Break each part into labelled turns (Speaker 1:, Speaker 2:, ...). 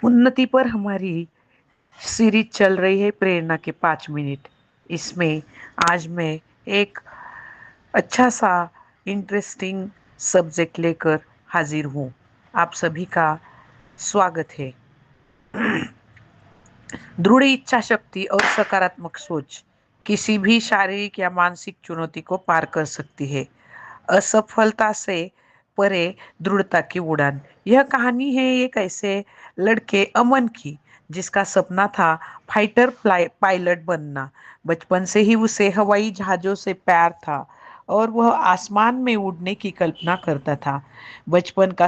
Speaker 1: उन्नति पर हमारी सीरीज चल रही है प्रेरणा के 5 मिनट। इसमें आज मैं एक अच्छा सा इंटरेस्टिंग सब्जेक्ट लेकर हाजिर हूँ। आप सभी का स्वागत है। दृढ़ इच्छा शक्ति और सकारात्मक सोच किसी भी शारीरिक या मानसिक चुनौती को पार कर सकती है। असफलता से परे दृढ़ता की उड़ान। यह कहानी है एक ऐसे लड़के अमन की जिसका सपना था फाइटर पायलट बनना। बचपन से ही उसे हवाई जहाजों से प्यार था और वह आसमान में उड़ने की कल्पना करता था। बचपन का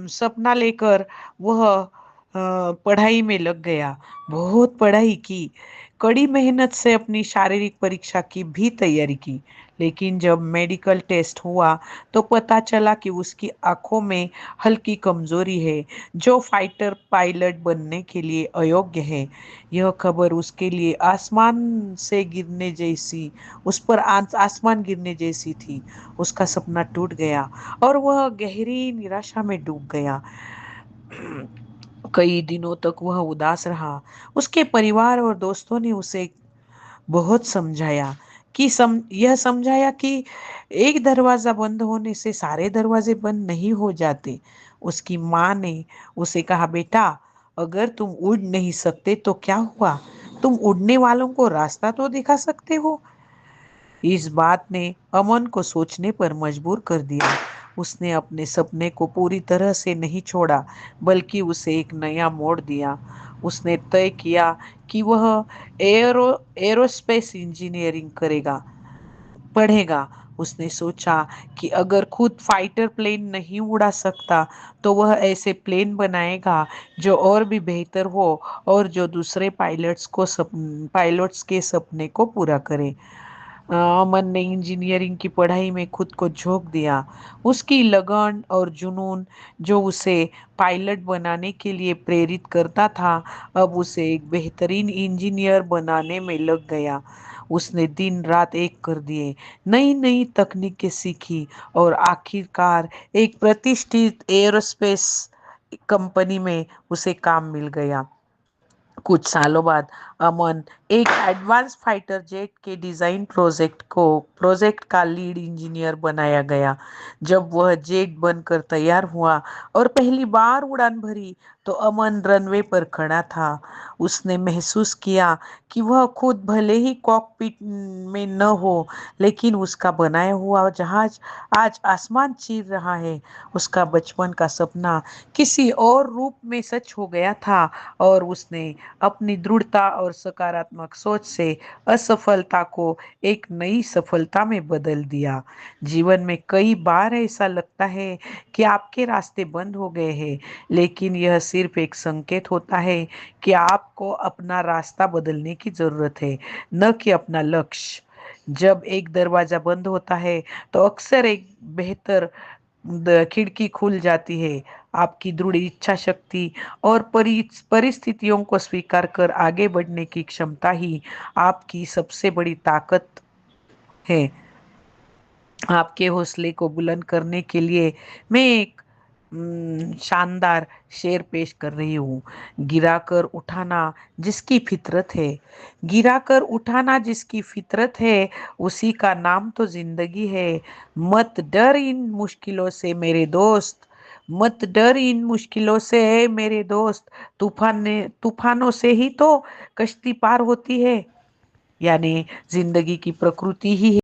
Speaker 1: सपना लेकर वह पढ़ाई में लग गया। बहुत पढ़ाई की, कड़ी मेहनत से अपनी शारीरिक परीक्षा की भी तैयारी की। लेकिन जब मेडिकल टेस्ट हुआ तो पता चला कि उसकी आंखों में हल्की कमजोरी है, जो फाइटर पायलट बनने के लिए अयोग्य है। यह खबर उसके लिए आसमान से गिरने जैसी उस पर आसमान गिरने जैसी थी। उसका सपना टूट गया और वह गहरी निराशा में डूब गया। कई दिनों तक वह उदास रहा। उसके परिवार और दोस्तों ने उसे बहुत समझाया यह समझाया कि एक दरवाजा बंद होने से सारे दरवाजे बंद नहीं हो जाते। उसकी माँ ने उसे कहा, बेटा, अगर तुम उड़ नहीं सकते तो क्या हुआ, तुम उड़ने वालों को रास्ता तो दिखा सकते हो। इस बात ने अमन को सोचने पर मजबूर कर दिया। उसने अपने सपने को पूरी तरह से नहीं छोड़ा, बल्कि उसे एक नया मोड़ दिया। उसने तय किया कि वह एरो एरोस्पेस इंजीनियरिंग पढ़ेगा। उसने सोचा कि अगर खुद फाइटर प्लेन नहीं उड़ा सकता तो वह ऐसे प्लेन बनाएगा जो और भी बेहतर हो और जो दूसरे पायलट्स के सपने को पूरा करे। अमन ने इंजीनियरिंग की पढ़ाई में खुद को झोंक दिया। उसकी लगन और जुनून जो उसे पायलट बनाने के लिए प्रेरित करता था, अब उसे एक बेहतरीन इंजीनियर बनाने में लग गया। उसने दिन रात एक कर दिए, नई नई तकनीकें सीखी और आखिरकार एक प्रतिष्ठित एरोस्पेस कंपनी में उसे काम मिल गया। कुछ सालों बाद अमन एक एडवांस फाइटर जेट के डिजाइन प्रोजेक्ट का लीड इंजीनियर बनाया गया। जब वह जेट बनकर तैयार हुआ और पहली बार उड़ान भरी तो अमन रनवे पर खड़ा था। उसने महसूस किया कि वह खुद भले ही कॉकपिट में न हो, लेकिन उसका बनाया हुआ जहाज आज आसमान चीर रहा है। उसका बचपन का सपना किसी और रूप में सच हो गया था और उसने अपनी दृढ़ता और सकारात्मक सोच से असफलता को एक नई सफलता में बदल दिया। जीवन में कई बार ऐसा लगता है कि आपके रास्ते बंद हो गए हैं, लेकिन यह सिर्फ एक संकेत होता है कि आपको अपना रास्ता बदलने की जरूरत है, न कि अपना लक्ष्य। जब एक दरवाजा बंद होता है तो अक्सर एक बेहतर खिड़की खुल जाती है। आपकी दृढ़ इच्छा शक्ति और परिस्थितियों को स्वीकार कर आगे बढ़ने की क्षमता ही आपकी सबसे बड़ी ताकत है। आपके हौसले को बुलंद करने के लिए मैं एक शानदार शेर पेश कर रही हूँ। गिराकर उठाना जिसकी फितरत है, गिराकर उठाना जिसकी फितरत है, उसी का नाम तो जिंदगी है। मत डर इन मुश्किलों से मेरे दोस्त, मत डर इन मुश्किलों से मेरे दोस्त, तूफानों से ही तो कश्ती पार होती है। यानी जिंदगी की प्रकृति ही